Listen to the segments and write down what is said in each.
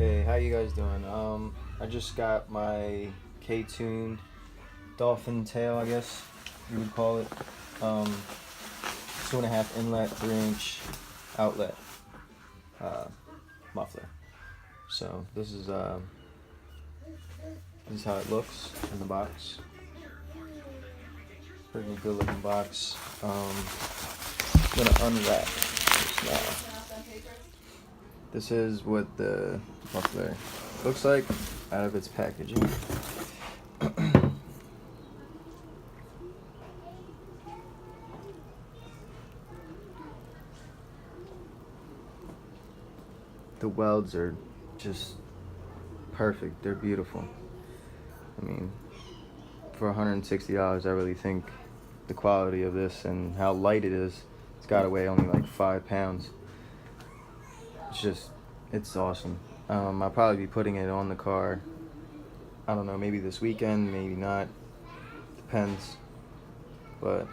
Hey, how you guys doing? I just got my K-tuned dolphin tail, I guess you would call it. Um, 2.5 inlet, 3-inch outlet uh, muffler. So this is how it looks in the box. Pretty good looking box. I'm gonna unwrap this now. This is what the muffler looks like out of its packaging. The welds are just perfect. They're beautiful. I mean, for $160, I really think the quality of this and how light it is, it's got to weigh only like 5 pounds. It's awesome. I'll probably be putting it on the car, I don't know, maybe this weekend, maybe not. Depends. But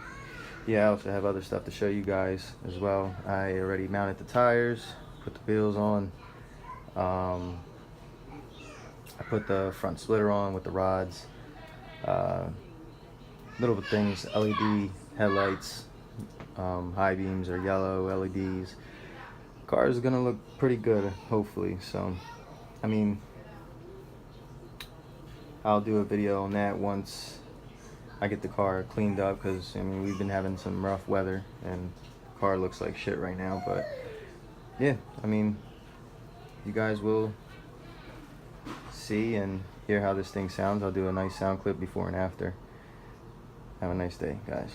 yeah, I also have other stuff to show you guys as well. I already mounted the tires, put the wheels on. I put the front splitter on with the rods. Little things, LED headlights, high beams are yellow LEDs. Car is gonna look pretty good, hopefully. So, I mean, I'll do a video on that once I get the car cleaned up, because I mean, we've been having some rough weather and the car looks like shit right now. But yeah, I mean, you guys will see and hear how this thing sounds. I'll do a nice sound clip before and after. Have a nice day, guys.